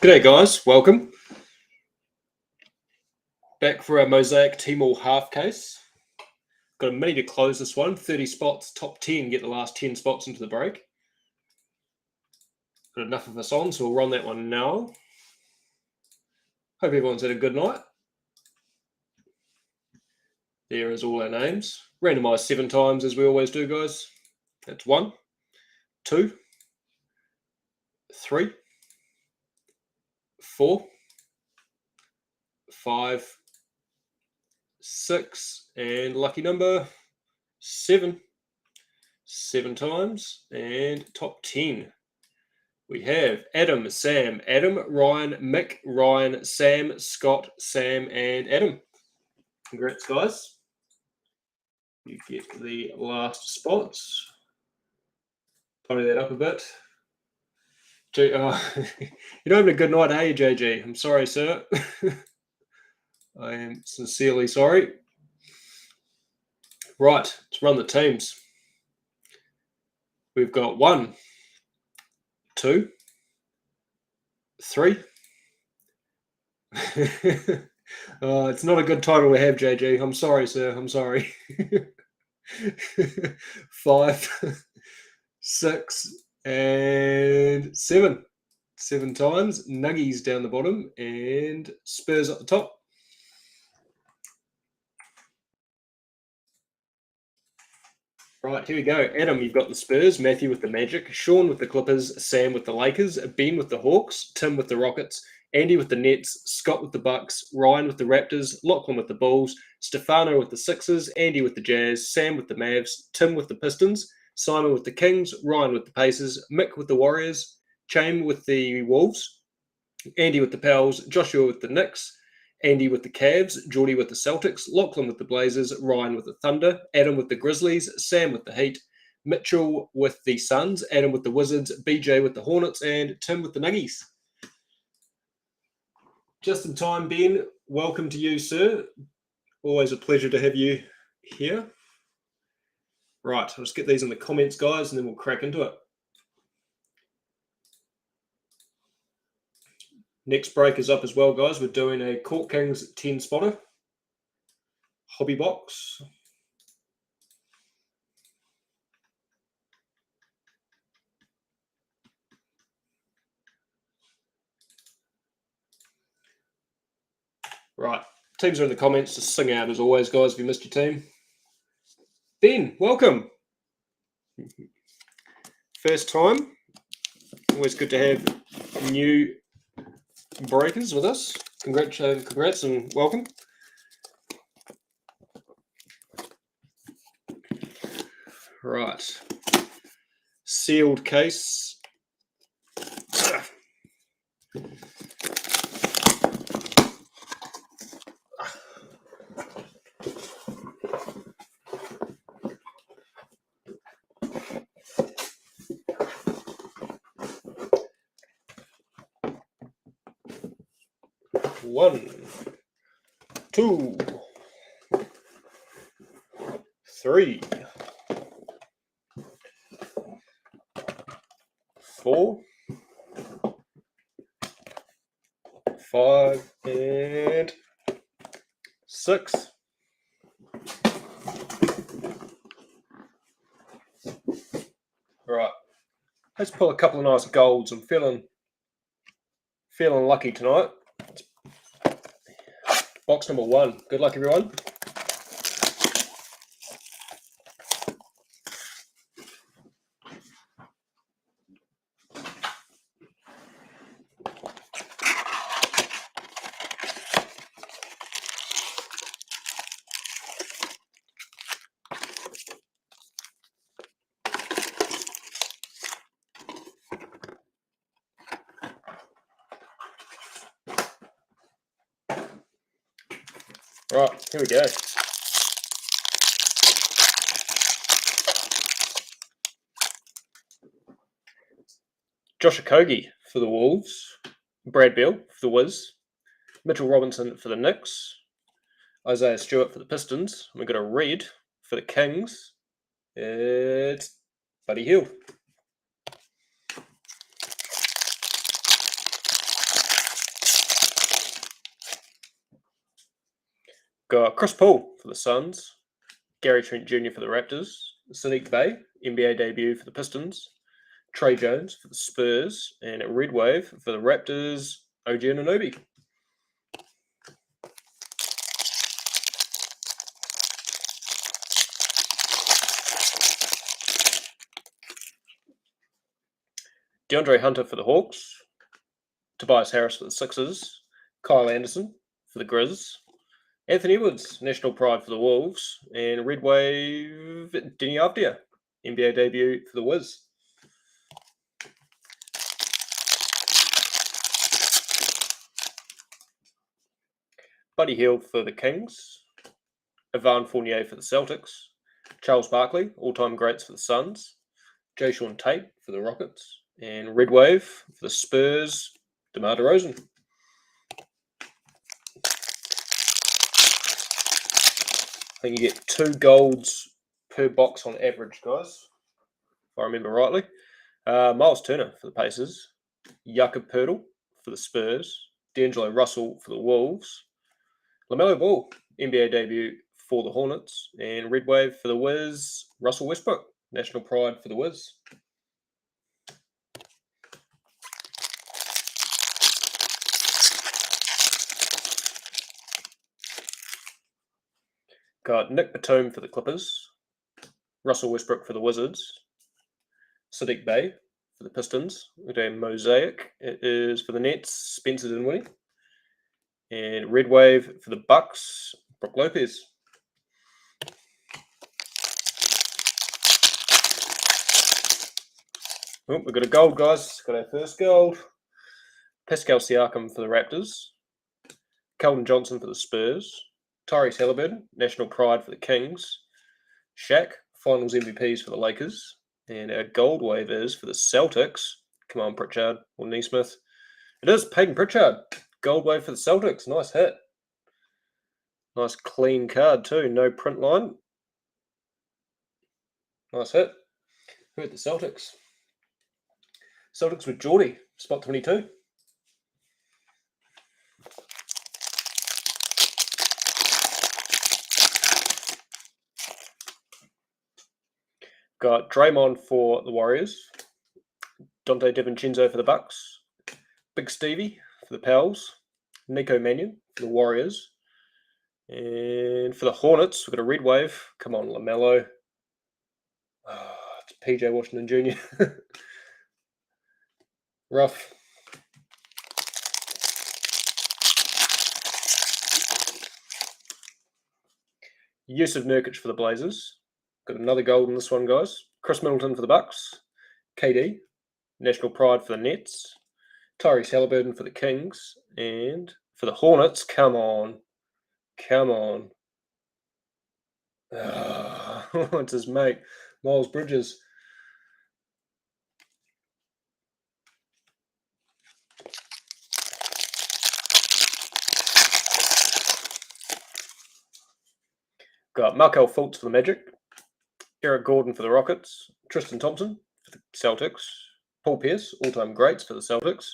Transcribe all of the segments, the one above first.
G'day guys, welcome. Back for our Mosaic Tmall half case. Got a mini to close this one, 30 spots, top 10, get the last 10 spots into the break. Got enough of us on, so we'll run that one now. Hope everyone's had a good night. There is all our names. Randomised 7 times as we always do, guys. That's 1, 2, 3, 4, 5, 6, and lucky number 7. 7 times, and top 10. We have Adam, Sam, Adam, Ryan, Mick, Ryan, Sam, Scott, Sam, and Adam. Congrats, guys. You get the last spots. Pony that up a bit. You're having a good night, are you, JG? I'm sorry, sir. I am sincerely sorry. Right, let's run the teams. We've got 1, 2, 3. It's not a good title to have, JG. I'm sorry, sir. I'm sorry. 5, 6, and 7. 7 times. Nuggies down the bottom and Spurs up the top. Right, here we go. Adam, you've got the Spurs, Matthew with the Magic, Sean with the Clippers, Sam with the Lakers, Ben with the Hawks, Tim with the Rockets, Andy with the Nets, Scott with the Bucks, Ryan with the Raptors, Lachlan with the Bulls, Stefano with the Sixers, Andy with the Jazz, Sam with the Mavs, Tim with the Pistons, Simon with the Kings, Ryan with the Pacers, Mick with the Warriors, Chaim with the Wolves, Andy with the Pels, Joshua with the Knicks, Andy with the Cavs, Geordie with the Celtics, Lachlan with the Blazers, Ryan with the Thunder, Adam with the Grizzlies, Sam with the Heat, Mitchell with the Suns, Adam with the Wizards, BJ with the Hornets, and Tim with the Nuggies. Just in time, Ben. Welcome to you, sir. Always a pleasure to have you here. Right, I'll just get these in the comments, guys, and then we'll crack into it. Next break is up as well, guys. We're doing a Court Kings 10 spotter hobby box. Right, teams are in the comments. Just sing out as always, guys, if you missed your team. Ben, welcome. First time. Always good to have new breakers with us. Congrats and welcome. Right. Sealed case. One, 2, 3, 4, 5, and 6. Right. Let's pull a couple of nice golds. I'm feeling lucky tonight. Box number 1. Good luck, everyone. Right, here we go. Josh Okogie for the Wolves, Brad Beal for the Wiz, Mitchell Robinson for the Knicks, Isaiah Stewart for the Pistons. We've got a red for the Kings. It's Buddy Hield. Got Chris Paul for the Suns, Gary Trent Jr. for the Raptors, Sadiq Bey, NBA debut for the Pistons, Trey Jones for the Spurs, and at Red Wave for the Raptors, OG Anunoby. DeAndre Hunter for the Hawks, Tobias Harris for the Sixers, Kyle Anderson for the Grizz, Anthony Edwards, national pride for the Wolves, and Red Wave Denny Avdia, NBA debut for the Wiz. Buddy Hield for the Kings, Evan Fournier for the Celtics, Charles Barkley, all-time greats for the Suns, Jayshawn Tate for the Rockets, and Red Wave for the Spurs, DeMar DeRozan. I think you get 2 golds per box on average, guys, if I remember rightly. Miles Turner for the Pacers, Jakob Poeltl for the Spurs, D'Angelo Russell for the Wolves, LaMelo Ball, NBA debut for the Hornets, and Red Wave for the Wiz, Russell Westbrook, national pride for the Wiz. Got Nick Batum for the Clippers, Russell Westbrook for the Wizards, Sadiq Bey for the Pistons, and Mosaic is for the Nets, Spencer Dinwiddie, and Red Wave for the Bucks, Brook Lopez. Oh, we've got a gold, guys. Got our first gold. Pascal Siakam for the Raptors, Keldon Johnson for the Spurs, Tyrese Halliburton, national pride for the Kings, Shaq, finals MVPs for the Lakers, and our gold wave is for the Celtics. Come on, Pritchard or Neesmith. It is Peyton Pritchard. Gold wave for the Celtics. Nice hit. Nice clean card too. No print line. Nice hit. Who had the Celtics? Celtics with Geordie, spot 22. Got Draymond for the Warriors, Dante DiVincenzo for the Bucks, Big Stevie for the Pels, Nico Mannion for the Warriors, and for the Hornets, we've got a red wave. Come on, LaMelo. Oh, it's PJ Washington Jr. Rough. Yusuf Nurkic for the Blazers. Got another gold in this one, guys. Chris Middleton for the Bucks. KD, national pride for the Nets. Tyrese Halliburton for the Kings. And for the Hornets, come on. Come on. It's his mate, Miles Bridges. Got Markel Fultz for the Magic. Eric Gordon for the Rockets. Tristan Thompson for the Celtics. Paul Pierce, all-time greats for the Celtics.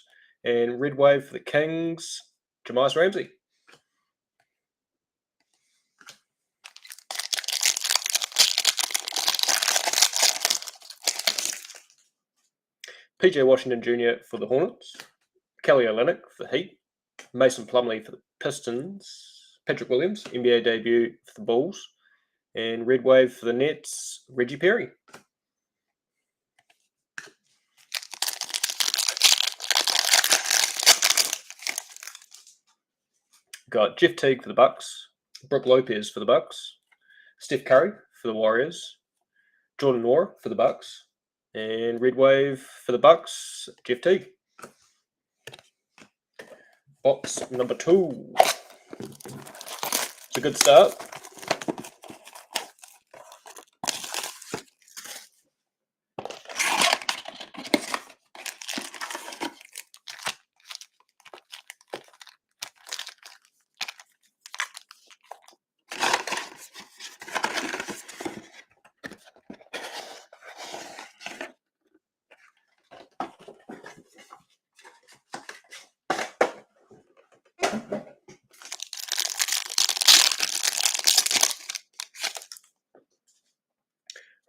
And red wave for the Kings, Jamias Ramsey. PJ Washington Jr. for the Hornets. Kelly Olynyk for the Heat. Mason Plumlee for the Pistons. Patrick Williams, NBA debut for the Bulls. And red wave for the Nets, Reggie Perry. Got Jeff Teague for the Bucks, Brook Lopez for the Bucks, Steph Curry for the Warriors, Jordan Noir for the Bucks, and red wave for the Bucks, Jeff Teague. Box number 2. It's a good start.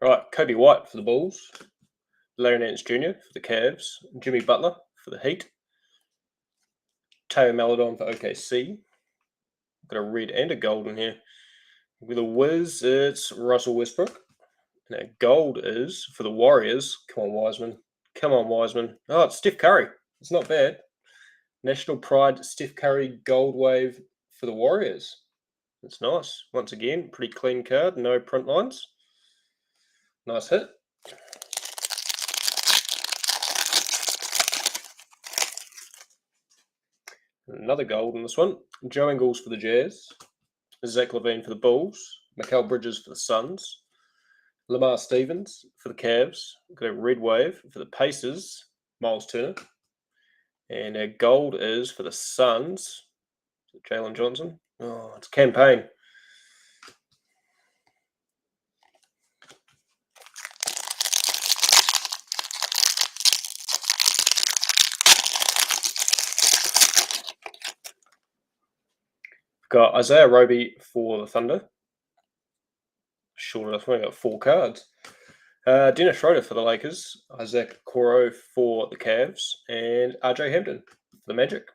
Right, Kobe White for the Bulls, Larry Nance Jr. for the Cavs, Jimmy Butler for the Heat, Teo Maledon for OKC. Got a red and a gold in here. With a Wiz, it's Russell Westbrook. And a gold is for the Warriors. Come on, Wiseman. Come on, Wiseman. Oh, it's Steph Curry. It's not bad. National Pride, Steph Curry gold wave for the Warriors. That's nice. Once again, pretty clean card. No print lines. Nice hit. Another gold in this one. Joe Ingles for the Jazz. Zach LaVine for the Bulls. Mikal Bridges for the Suns. Lamar Stevens for the Cavs. Got a red wave for the Pacers. Miles Turner. And our gold is for the Suns. Jalen Johnson. Oh, it's Campaign. Got Isaiah Roby for the Thunder. Short enough, we got 4 cards. Dennis Schroeder for the Lakers. Isaac Okoro for the Cavs. And RJ Hampton for the Magic.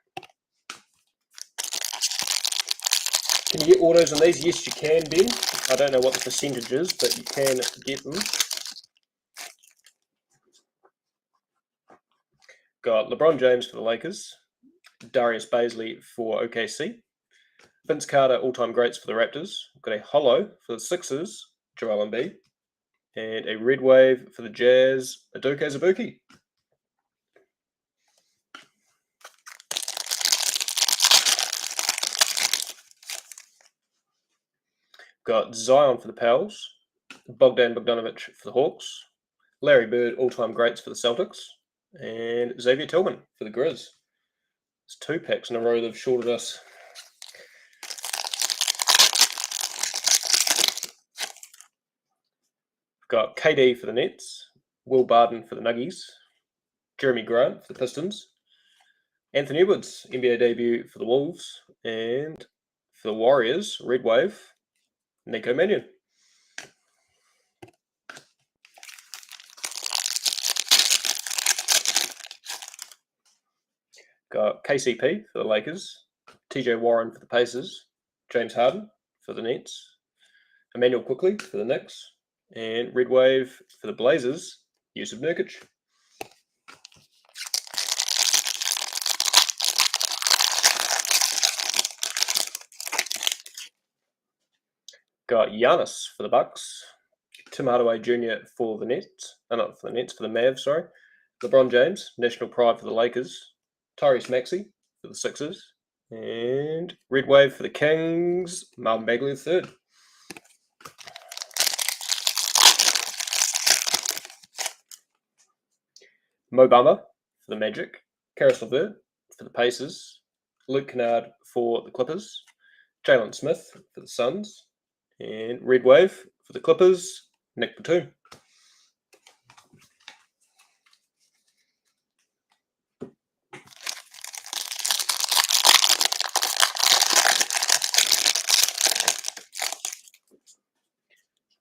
Can you get autos on these? Yes, you can, Ben. I don't know what the percentage is, but you can get them. Got LeBron James for the Lakers. Darius Baisley for OKC. Vince Carter, all-time greats for the Raptors. Got a holo for the Sixers, Joel Embiid. And a red wave for the Jazz, Udoka Azubuike. Got Zion for the Pels, Bogdan Bogdanovic for the Hawks, Larry Bird, all-time greats for the Celtics, and Xavier Tillman for the Grizz. It's 2 packs in a row they've shorted us. Got KD for the Nets, Will Barton for the Nuggies, Jeremy Grant for the Pistons, Anthony Edwards, NBA debut for the Wolves, and for the Warriors, red wave, Nico Mannion. Got KCP for the Lakers, TJ Warren for the Pacers, James Harden for the Nets, Emmanuel Quickley for the Knicks, and red wave for the Blazers, Yusuf Nurkic. Got Giannis for the Bucks, Tim Hardaway Jr. for the Nets, not for the Nets, for the Mavs, sorry. LeBron James, national pride for the Lakers, Tyrese Maxey for the Sixers, and red wave for the Kings, Marvin Bagley III. Mo Bamba for the Magic, Karis LeVert for the Pacers, Luke Kennard for the Clippers, Jalen Smith for the Suns, and red wave for the Clippers, Nick Batum.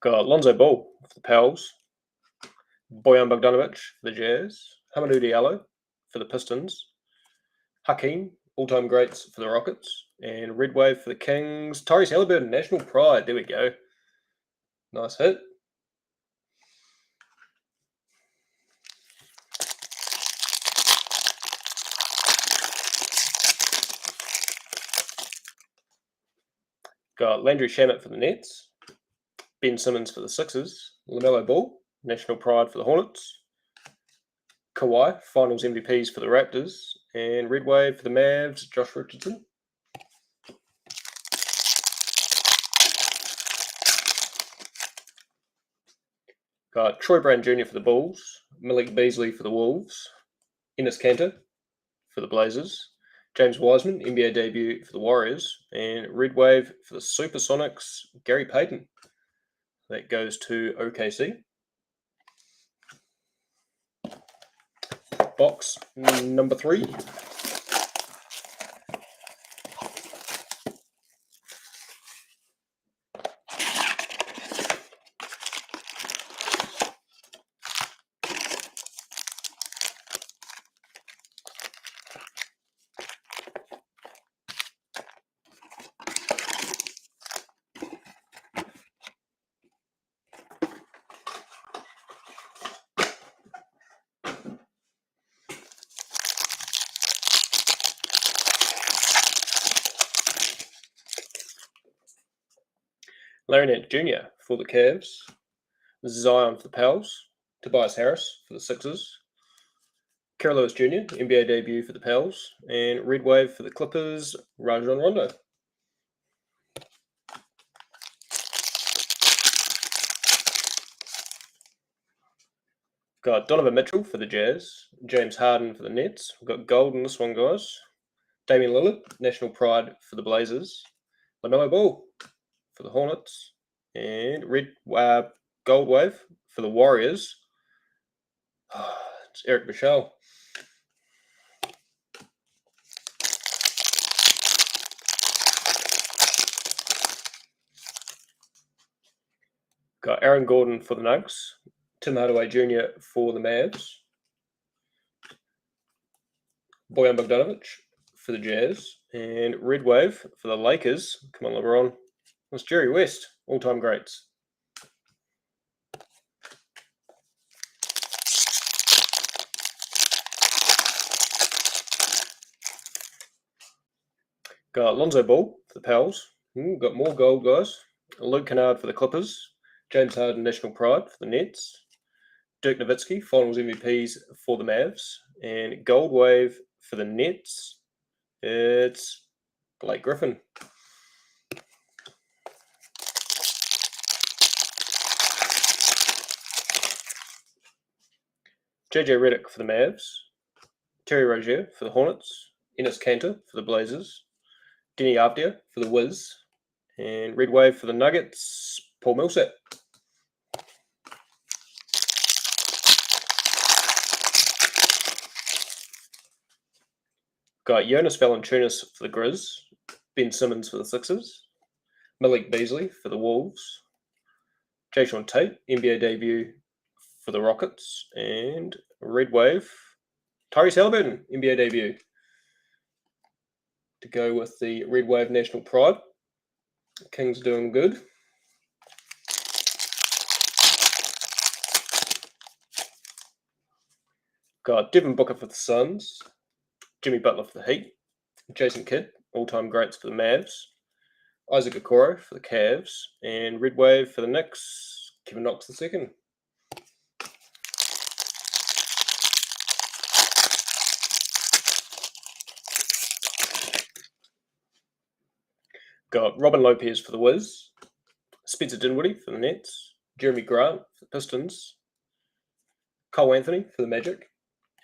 Got Lonzo Ball for the Pels, Bojan Bogdanovic for the Jazz, Hamidou Diallo for the Pistons, Hakeem, all-time greats for the Rockets, and red wave for the Kings, Tyrese Halliburton, national pride. There we go. Nice hit. Got Landry Shamet for the Nets, Ben Simmons for the Sixers, LaMelo Ball, national pride for the Hornets, Kawhi, finals MVPs for the Raptors, and red wave for the Mavs, Josh Richardson. Got Troy Brown Jr. for the Bulls, Malik Beasley for the Wolves, Enes Kanter for the Blazers, James Wiseman, NBA debut for the Warriors, and red wave for the Supersonics, Gary Payton. That goes to OKC. Box number 3. Larry Nance Jr. for the Cavs, Zion for the Pels, Tobias Harris for the Sixers, Kerry Lewis Jr., NBA debut for the Pels, and Red Wave for the Clippers, Rajon Rondo. Got Donovan Mitchell for the Jazz, James Harden for the Nets. We've got gold in this one, guys. Damian Lillard, national pride for the Blazers. LaMelo Ball for the Hornets. And gold wave for the Warriors. It's Eric Bishal. Got Aaron Gordon for the Nuggets, Tim Hardaway Jr. for the Mavs, Bojan Bogdanovic for the Jazz, and Red Wave for the Lakers. Come on, LeBron. That's Jerry West, all-time greats. Got Lonzo Ball for the Pels. Got more gold, guys. Luke Kennard for the Clippers. James Harden, national pride for the Nets. Dirk Nowitzki, finals MVPs for the Mavs. And gold wave for the Nets. It's Blake Griffin. JJ Redick for the Mavs. Terry Rozier for the Hornets. Enes Kanter for the Blazers. Denny Avdia for the Wiz. And Red Wave for the Nuggets, Paul Millsap. Got Jonas Valanciunas for the Grizz, Ben Simmons for the Sixers, Malik Beasley for the Wolves, Jayshawn Tate, NBA debut for the Rockets, and Red Wave, Tyrese Halliburton, NBA debut. To go with the Red Wave national pride. Kings doing good. Got Devin Booker for the Suns, Jimmy Butler for the Heat, Jason Kidd, all-time greats for the Mavs, Isaac Okoro for the Cavs, and Red Wave for the Knicks, Kevin Knox II. Got Robin Lopez for the Wiz, Spencer Dinwiddie for the Nets, Jeremy Grant for the Pistons, Cole Anthony for the Magic,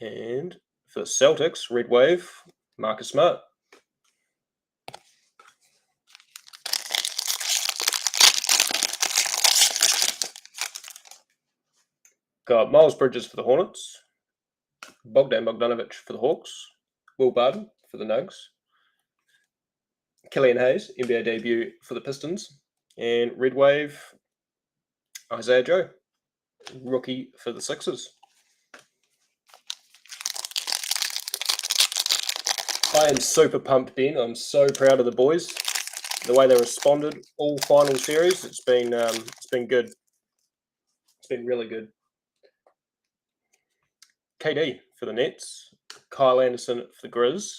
and for the Celtics, Red Wave, Marcus Smart. Got Miles Bridges for the Hornets, Bogdan Bogdanovic for the Hawks, Will Barton for the Nugs, Killian Hayes, NBA debut for the Pistons, and Red Wave, Isaiah Joe, rookie for the Sixers. I am super pumped, Ben. I'm so proud of the boys. The way they responded all final series, it's been good. It's been really good. KD for the Nets, Kyle Anderson for the Grizz,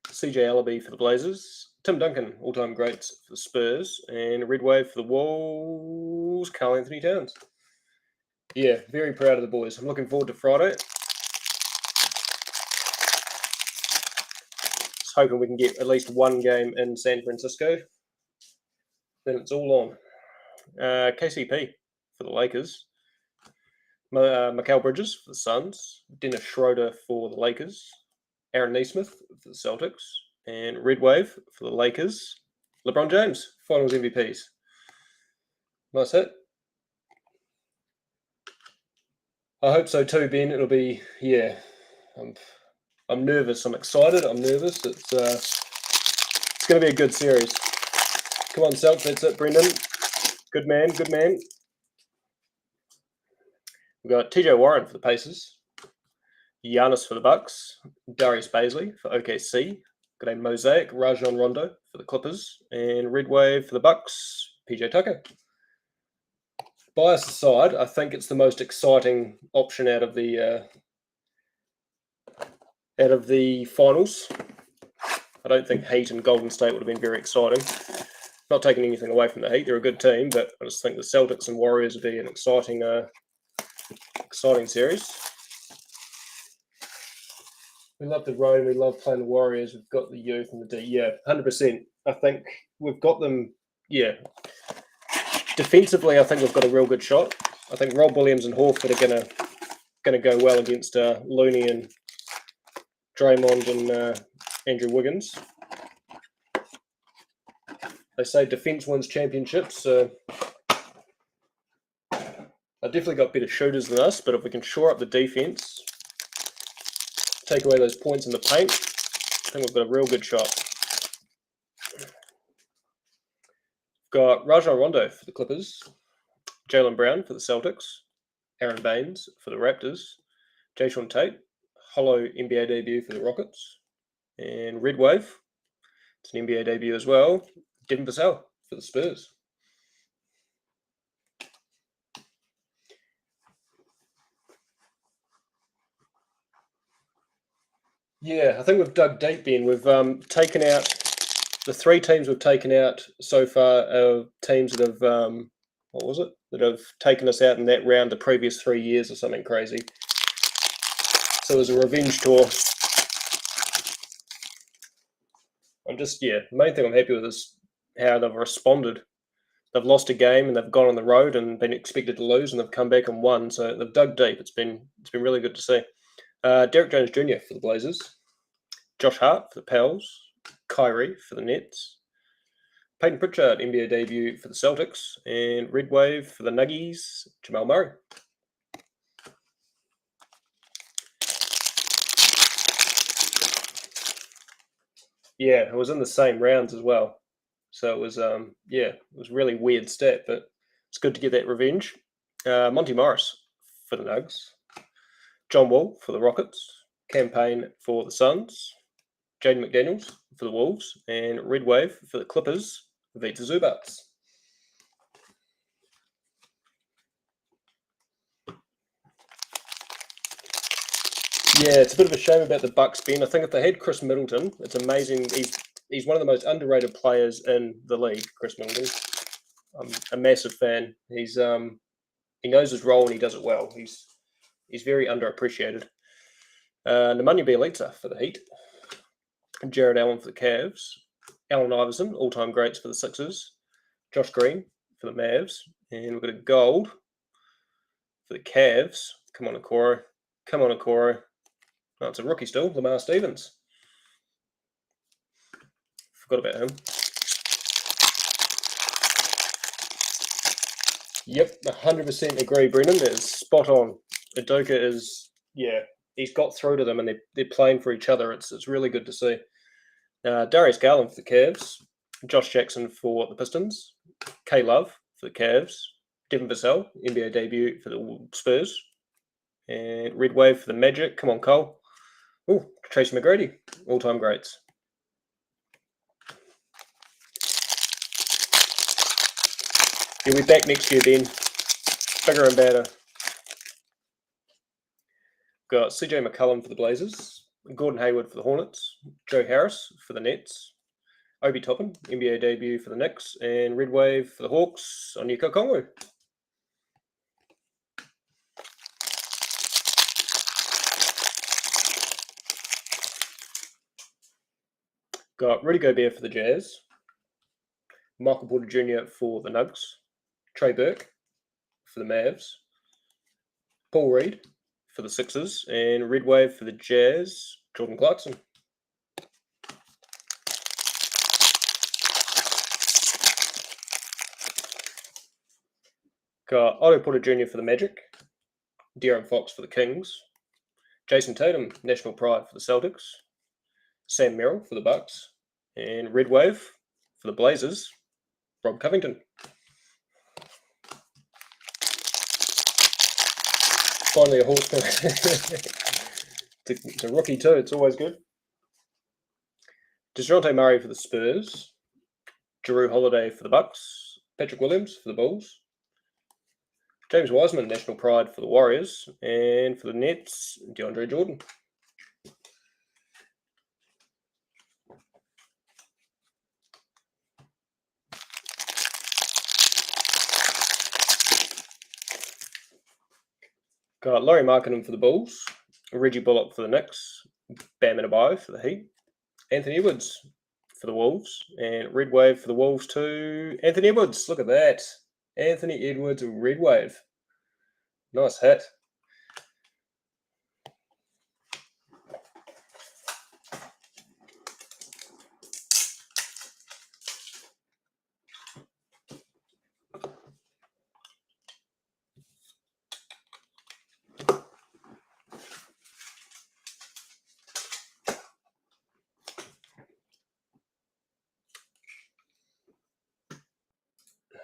CJ Allaby for the Blazers, Tim Duncan, all-time greats for the Spurs, and Red Wave for the Wolves, Karl Anthony Towns. Yeah, very proud of the boys. I'm looking forward to Friday. Just hoping we can get at least one game in San Francisco. Then it's all on. KCP for the Lakers, Mikal Bridges for the Suns, Dennis Schroeder for the Lakers, Aaron Nesmith for the Celtics, and Red Wave for the Lakers, LeBron James, finals MVPs. Nice hit. I hope so too, Ben. It'll be, yeah. I'm nervous. I'm excited. I'm nervous. It's going to be a good series. Come on, Celts. That's it, Brendan. Good man. Good man. We've got TJ Warren for the Pacers, Giannis for the Bucks, Darius Baisley for OKC, got a Mosaic, Rajon Rondo for the Clippers, and Red Wave for the Bucks, PJ Tucker. Bias aside, I think it's the most exciting option out of the finals. I don't think Heat and Golden State would have been very exciting. Not taking anything away from the Heat, they're a good team, but I just think the Celtics and Warriors will be an exciting series. We love the road. We love playing the Warriors. We've got the youth and the D. Yeah, 100%. I think we've got them. Yeah. Defensively, I think we've got a real good shot. I think Rob Williams and Horford are gonna go well against Looney and Draymond and Andrew Wiggins. They say defense wins championships. So I definitely got better shooters than us, but if we can shore up the defense, take away those points in the paint, I think we've got a real good shot. Got Rajon Rondo for the Clippers, Jaylen Brown for the Celtics, Aaron Baines for the Raptors, Jayshawn Tate, hollow NBA debut for the Rockets, and Red Wave, it's an NBA debut as well, Devin Vassell for the Spurs. Yeah, I think we've dug deep, Ben. We've taken out the 3 teams we've taken out so far are teams that have that have taken us out in that round the previous 3 years or something crazy. So it was a revenge tour. The main thing I'm happy with is how they've responded. They've lost a game and they've gone on the road and been expected to lose, and they've come back and won. So they've dug deep. It's been really good to see. Derek Jones Jr. for the Blazers, Josh Hart for the Pels, Kyrie for the Nets, Peyton Pritchard NBA debut for the Celtics, and Red Wave for the Nuggies, Jamal Murray. Yeah, it was in the same rounds as well. So it was it was really weird stat, but it's good to get that revenge. Monty Morris for the Nugs, John Wall for the Rockets, Cam Payne for the Suns, Jaden McDaniels for the Wolves, and Red Wave for the Clippers, Vita Zubats. Yeah, it's a bit of a shame about the Bucks, Ben. I think if they had Chris Middleton, it's amazing. He's one of the most underrated players in the league, Chris Middleton. I'm a massive fan. He knows his role and he does it well. He's very underappreciated. Nemanja Bjelica for the Heat, Jared Allen for the Cavs, Allen Iverson, all-time greats for the Sixers, Josh Green for the Mavs, and we've got a gold for the Cavs. Come on, Okoro. Come on, Okoro. Oh, it's a rookie still, Lamar Stevens. Forgot about him. Yep, 100% agree, Brendan. That is spot on. Udoka is, he's got through to them and they're playing for each other. It's really good to see. Darius Garland for the Cavs, Josh Jackson for the Pistons, K Love for the Cavs, Devin Vassell, NBA debut for the Spurs, and Red Wave for the Magic. Come on, Cole. Oh, Tracy McGrady, all-time greats. He'll be back next year, Ben. Bigger and better. Got CJ McCollum for the Blazers, Gordon Hayward for the Hornets, Joe Harris for the Nets, Obi Toppin, NBA debut for the Knicks, and Red Wave for the Hawks, Onyeka Okongwu. Got Rudy Gobert for the Jazz, Michael Porter Jr. for the Nugs, Trey Burke for the Mavs, Paul Reed for the Sixers, and Red Wave for the Jazz, Jordan Clarkson. Got Otto Porter Jr. for the Magic, De'Aaron Fox for the Kings, Jason Tatum, national pride for the Celtics, Sam Merrill for the Bucks, and Red Wave for the Blazers, Rob Covington. Finally a Hawksman. It's a rookie too, it's always good. DeJounte Murray for the Spurs, Jrue Holiday for the Bucks, Patrick Williams for the Bulls, James Wiseman, national pride for the Warriors, and for the Nets, DeAndre Jordan. Got Laurie Markkinen for the Bulls, Reggie Bullock for the Knicks, Bam Adebayo for the Heat, Anthony Edwards for the Wolves, and Red Wave for the Wolves too. Anthony Edwards, look at that. Anthony Edwards, Red Wave. Nice hit.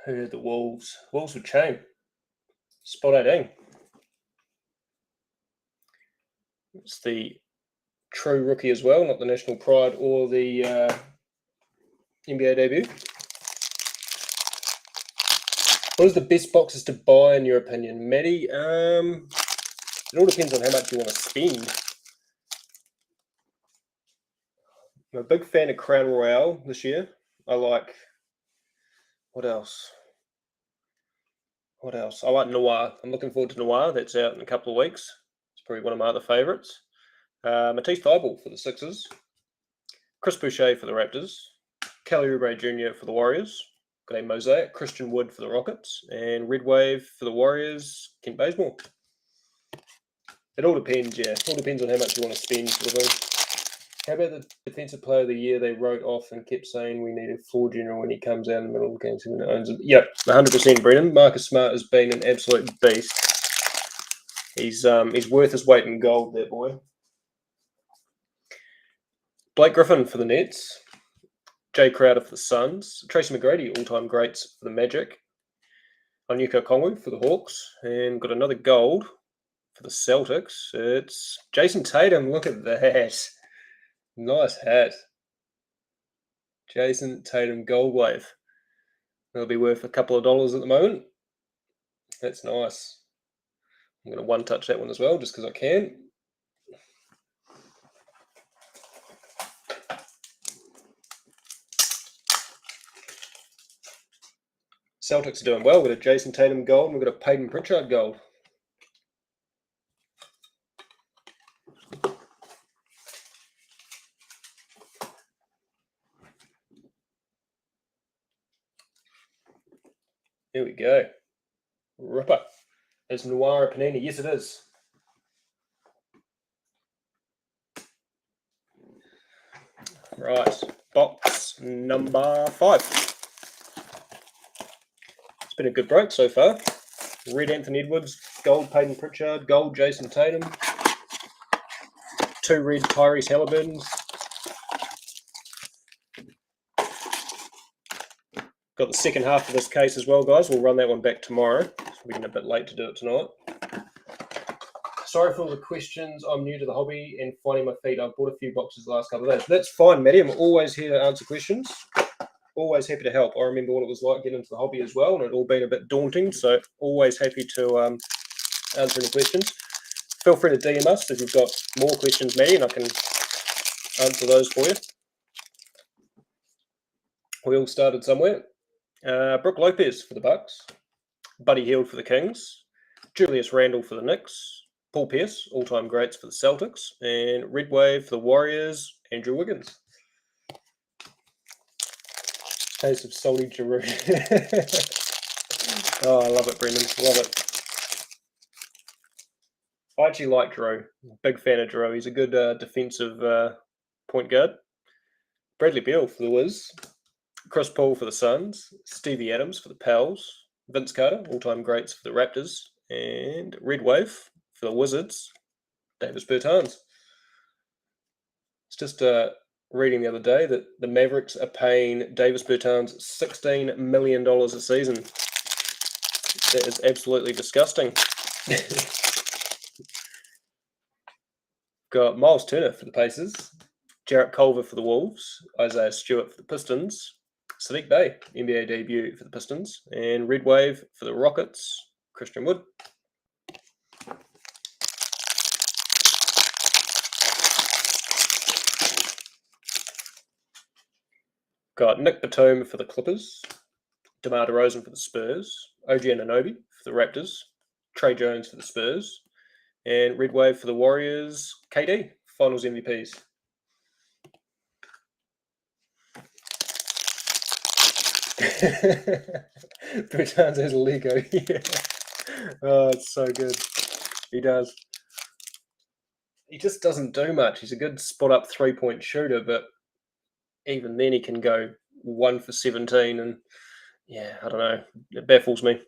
Who had the Wolves? Wolves with chain. Spot 18. It's the true rookie as well, not the national pride or the NBA debut. What is the best boxes to buy in your opinion, Maddie? It all depends on how much you want to spend. I'm a big fan of Crown Royale this year. I like... What else? I like Noir. I'm looking forward to Noir. That's out in a couple of weeks. It's probably one of my other favourites. Matisse Thybulle for the Sixers. Chris Boucher for the Raptors. Kelly Oubre Jr. for the Warriors. Got a Mosaic. Christian Wood for the Rockets. And Red Wave for the Warriors. Kent Bazemore. It all depends, yeah. It all depends on how much you want to spend, sort of thing. How about the Defensive Player of the Year they wrote off and kept saying we need a floor general when he comes out in the middle of the game and owns it? Yep, 100%, Brennan. Marcus Smart has been an absolute beast. He's worth his weight in gold, that boy. Blake Griffin for the Nets. Jay Crowder for the Suns. Tracy McGrady, all-time greats for the Magic. Onyeka Okongwu for the Hawks. And got another gold for the Celtics. It's Jason Tatum. Look at that. Nice hat. Jason Tatum Gold Wave. That'll be worth a couple of dollars at the moment. That's nice. I'm going to one-touch that one as well, just because I can. Celtics are doing well. We've got a Jason Tatum Gold and we've got a Peyton Pritchard Gold. Here we go. Ripper. Is Noir a Panini? Yes, it is. Right. Box number 5. It's been a good break so far. Red Anthony Edwards, gold Peyton Pritchard, gold Jason Tatum, 2 red Tyrese Halliburtons. Got the second half of this case as well, guys. We'll run that one back tomorrow. We're getting a bit late to do it tonight. Sorry for all the questions. I'm new to the hobby and finding my feet. I've bought a few boxes the last couple of days. That's fine, Maddie. I'm always here to answer questions. Always happy to help. I remember what it was like getting into the hobby as well, and it all been a bit daunting. So always happy to answer any questions. Feel free to DM us if you've got more questions, Maddie, and I can answer those for you. We all started somewhere. Brook Lopez for the Bucks, Buddy Hield for the Kings, Julius Randle for the Knicks, Paul Pierce, all-time greats for the Celtics, and Red Wave for the Warriors, Andrew Wiggins. Case of Salty Giroux. Oh, I love it, Brendan. Love it. I actually like Giroux. Big fan of Giroux. He's a good defensive point guard. Bradley Beal for the Wiz. Chris Paul for the Suns, Stevie Adams for the Pels, Vince Carter, all-time greats for the Raptors, and Red Wave for the Wizards, Davis Bertans. It's just reading the other day that the Mavericks are paying Davis Bertans $16 million a season. That is absolutely disgusting. Got Miles Turner for the Pacers, Jarrett Culver for the Wolves, Isaiah Stewart for the Pistons, Sadiq Bey, NBA debut for the Pistons, and Red Wave for the Rockets, Christian Wood. Got Nick Batum for the Clippers, DeMar DeRozan for the Spurs, OG Anunoby for the Raptors, Trey Jones for the Spurs, And red wave for the Warriors, KD, finals MVPs. Bertans has a Lego, yeah. Oh, it's so good. He does. He just doesn't do much. He's a good spot-up three-point shooter, but even then he can go 1 for 17, and yeah, I don't know. It baffles me.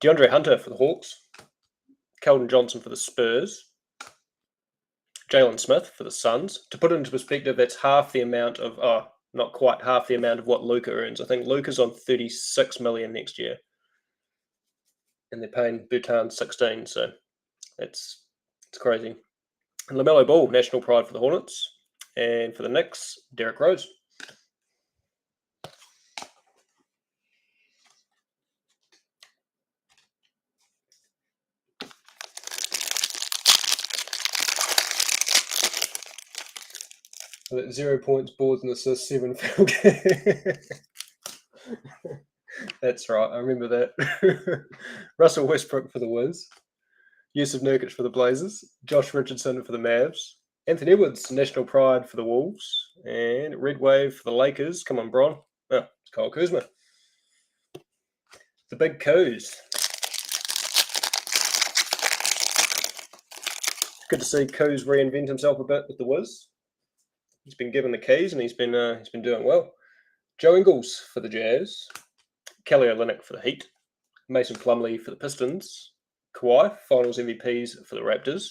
DeAndre Hunter for the Hawks, Keldon Johnson for the Spurs, Jalen Smith for the Suns. To put it into perspective, that's half the amount of, not quite half the amount of what Luka earns. I think Luka's on 36 million next year, and they're paying Bertans 16, so it's crazy. And LaMelo Ball, national pride for the Hornets, and for the Knicks, Derrick Rose. So that's 0 points, boards, and assists, 7 field goals. That's right, I remember that. Russell Westbrook for the Wiz, Yusuf Nurkic for the Blazers, Josh Richardson for the Mavs, Anthony Edwards, national pride for the Wolves, and Red Wave for the Lakers. Come on, Bron. Oh, it's Kyle Kuzma. The Big Coos. Good to see Coos reinvent himself a bit with the Wiz. He's been given the keys and he's been doing well. Joe Ingles for the Jazz, Kelly Olynyk for the Heat, Mason Plumlee for the Pistons, Kawhi, finals MVPs for the Raptors,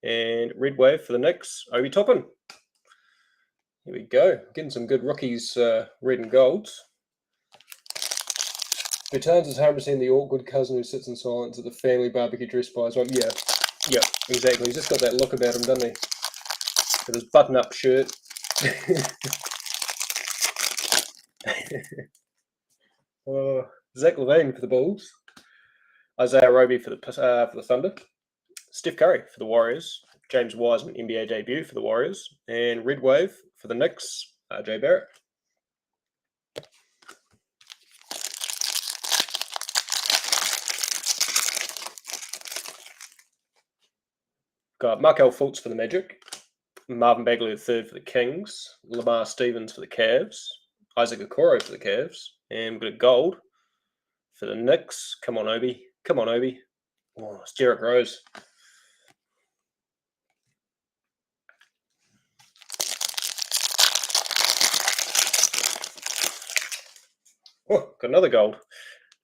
and Red Wave for the Knicks, Obi Toppin. Here we go. Getting some good rookies, red and golds. Bertans is 100% the awkward cousin who sits in silence at the family barbecue dressed by his mum. Yeah, exactly. He's just got that look about him, doesn't he? With his button-up shirt. Zach LaVine for the Bulls, Isaiah Roby for the Thunder, Steph Curry for the Warriors, James Wiseman NBA debut for the Warriors, and Red Wave for the Knicks, RJ Barrett. Got Markel Fultz for the Magic, Marvin Bagley III for the Kings, Lamar Stevens for the Cavs, Isaac Okoro for the Cavs, and we've got a gold for the Knicks. Come on, Obi. Come on, Obi. Oh, it's Derrick Rose. Oh, got another gold.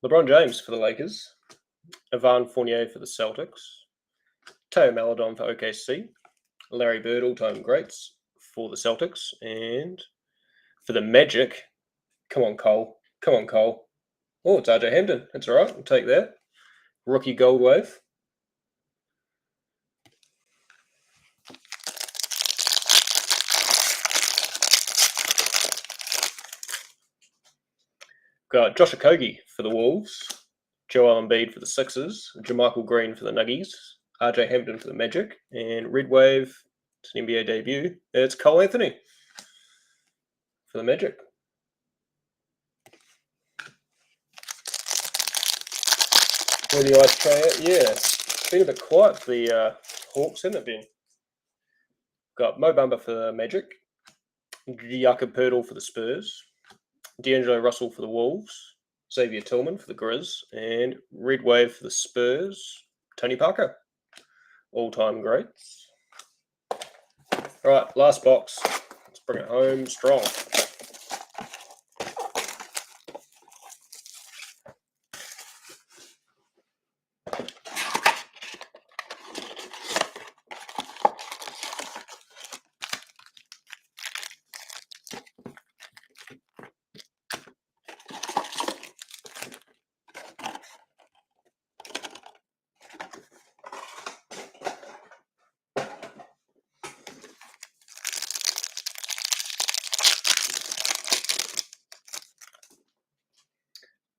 LeBron James for the Lakers, Evan Fournier for the Celtics, Teo Maledon for OKC, Larry Bird, all-time greats for the Celtics, and for the Magic, come on, Cole. Come on, Cole. Oh, it's RJ Hampton. That's all right. We'll take that. Rookie gold wave. Got Josh Okogie for the Wolves, Joel Embiid for the Sixers, JaMychal Green for the Nuggies, RJ Hampton for the Magic, and Red Wave, it's an NBA debut. It's Cole Anthony for the Magic. Where the ice tray at? Yeah, it's been a bit quiet for the Hawks, hasn't it been? Got Mo Bamba for the Magic, Jakob Poeltl for the Spurs, D'Angelo Russell for the Wolves, Xavier Tillman for the Grizz, and Red Wave for the Spurs, Tony Parker. All-time greats. All right, last box. Let's bring it home strong.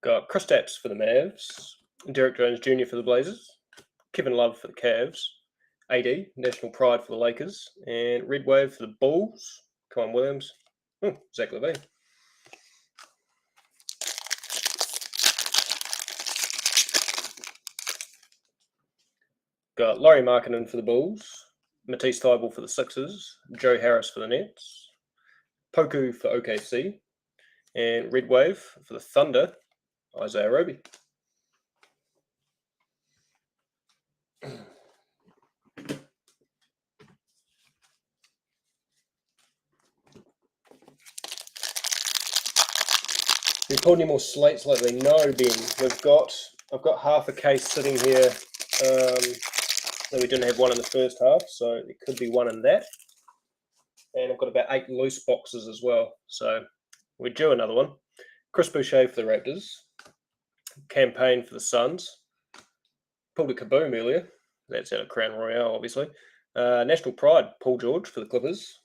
Got Kristaps for the Mavs, Derrick Jones Jr. for the Blazers, Kevin Love for the Cavs, AD, national pride for the Lakers, and Red Wave for the Bulls. Come on, Williams. Oh, Zach LaVine. Got Laurie Markkinen for the Bulls, Matisse Thybulle for the Sixers, Joe Harris for the Nets, Poku for OKC, and Red Wave for the Thunder, Isaiah Roby. Have you pulled any more slates lately? No, Ben. I've got half a case sitting here that we didn't have one in the first half, so it could be one in that. And I've got about 8 loose boxes as well, so we're due another one. Chris Boucher for the Raptors, Campaign for the Suns. Pulled a Kaboom earlier. That's out of Crown Royale, obviously. National Pride, Paul George for the Clippers.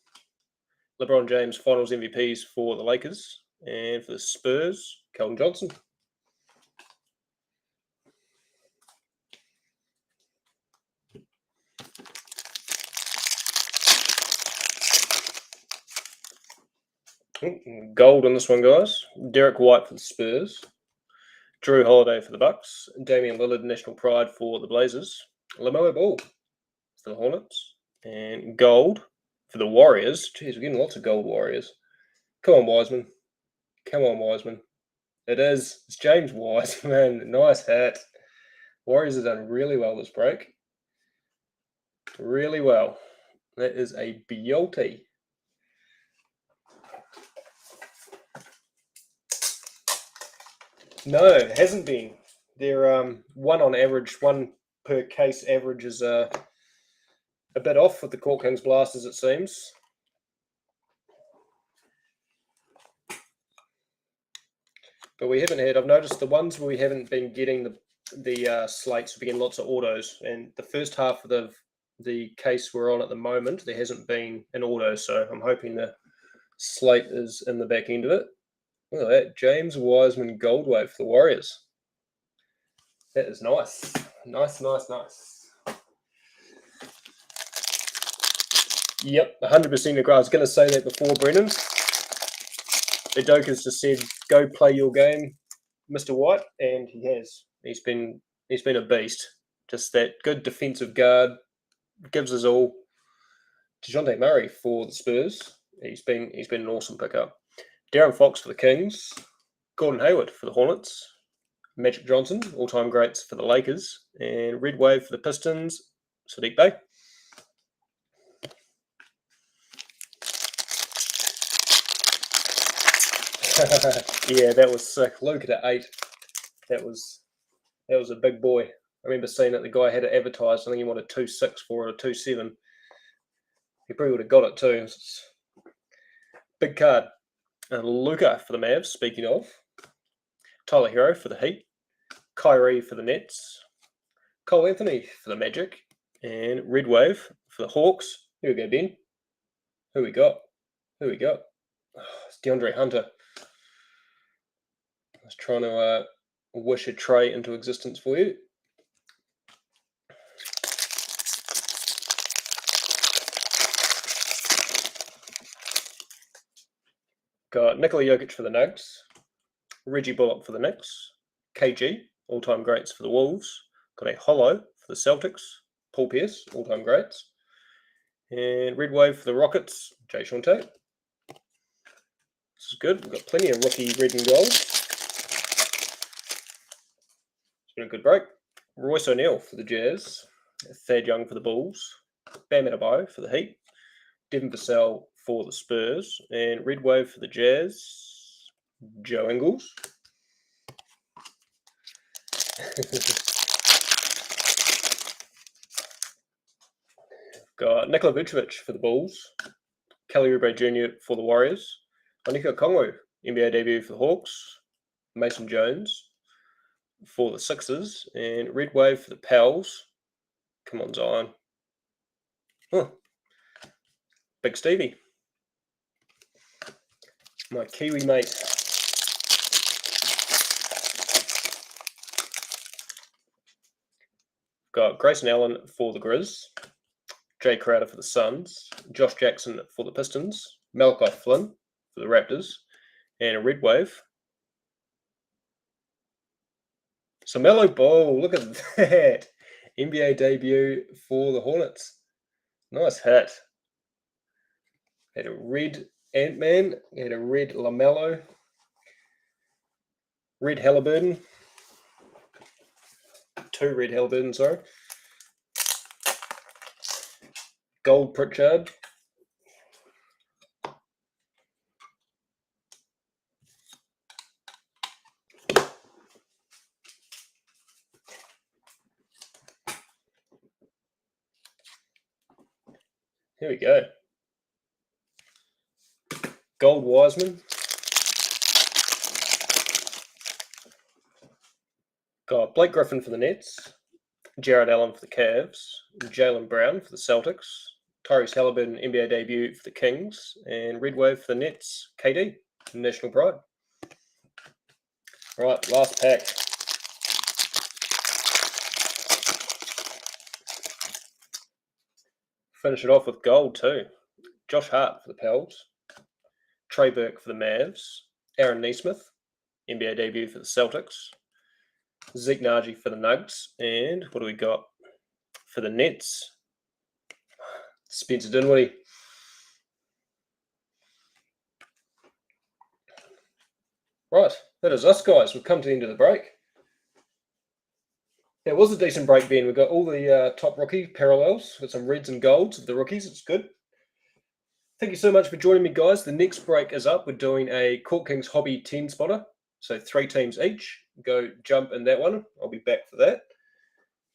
LeBron James Finals MVPs for the Lakers. And for the Spurs, Keldon Johnson. Gold on this one, guys. Derek White for the Spurs. Drew Holiday for the Bucks. Damian Lillard, National Pride for the Blazers. LaMelo Ball for the Hornets. And gold for the Warriors. Jeez, we're getting lots of gold Warriors. Come on, Wiseman. Come on, Wiseman. It is. It's James Wiseman. Nice hat. Warriors have done really well this break. Really well. That is a beauty. No, it hasn't been. They're one on average, one per case average is a bit off with the Court Kings Blasters, it seems. But we haven't had, I've noticed the ones where we haven't been getting the slates, we've been getting lots of autos. And the first half of the case we're on at the moment, there hasn't been an auto. So I'm hoping the slate is in the back end of it. Look at that. James Wiseman Gold Wave for the Warriors. That is nice. Nice. Yep, 100% agree. I was going to say that before, Brennan. Udoka's just said, go play your game, Mr. White, and he has. He's been a beast. Just that good defensive guard, gives us all. DeJounte Murray for the Spurs. He's been an awesome pickup. Darren Fox for the Kings. Gordon Hayward for the Hornets. Magic Johnson, all-time greats for the Lakers. And Red Wave for the Pistons, Sadiq Bey. Yeah, that was sick. Luke at 8. That was a big boy. I remember seeing that the guy had it advertised. I think he wanted 2.6 for it or 2.7. He probably would have got it too. Big card. Luka for the Mavs, speaking of. Tyler Hero for the Heat. Kyrie for the Nets. Cole Anthony for the Magic. And Red Wave for the Hawks. Here we go, Ben. Who we got? Oh, it's DeAndre Hunter. I was trying to wish a tray into existence for you. Got Nikola Jokic for the Nuggets, Reggie Bullock for the Knicks, KG, all-time greats for the Wolves. Got a holo for the Celtics, Paul Pierce, all-time greats. And Red Wave for the Rockets, Jay Sean Tate. This is good. We've got plenty of rookie red and gold. It's been a good break. Royce O'Neal for the Jazz, Thad Young for the Bulls, Bam Adebayo for the Heat, Devin Vassell for the Spurs, and Red Wave for the Jazz, Joe Ingles. Got Nikola Vucevic for the Bulls, Kelly Oubre Jr. for the Warriors, Onyeka Okongwu, NBA debut for the Hawks, Mason Jones for the Sixers, and Red Wave for the Pels. Come on, Zion. Huh. Big Stevie. My Kiwi mate. Got Grayson Allen for the Grizz, Jay Crowder for the Suns, Josh Jackson for the Pistons, Malachi Flynn for the Raptors, and a Red Wave. So Melo Ball, look at that. NBA debut for the Hornets. Nice hit. Had a red Ant-Man, had a red LaMelo, red Halliburton, 2 red Halliburton, sorry. Gold Pritchard. Here we go. Gold Wiseman. Got Blake Griffin for the Nets, Jared Allen for the Cavs, Jaylen Brown for the Celtics, Tyrese Halliburton NBA debut for the Kings, and Red Wave for the Nets, KD, National Pride. All right, last pack. Finish it off with gold too. Josh Hart for the Pels, Trey Burke for the Mavs, Aaron Nesmith, NBA debut for the Celtics, Zeke Naji for the Nuggets, and what do we got for the Nets? Spencer Dinwiddie. Right, that is us, guys. We've come to the end of the break. It was a decent break, Ben. We've got all the top rookie parallels with some reds and golds of the rookies. It's good. Thank you so much for joining me, guys. The next break is up. We're doing a Court Kings Hobby 10 spotter. So 3 teams each. Go jump in that one. I'll be back for that.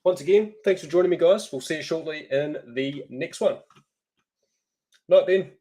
Once again, thanks for joining me, guys. We'll see you shortly in the next one. Night, Ben.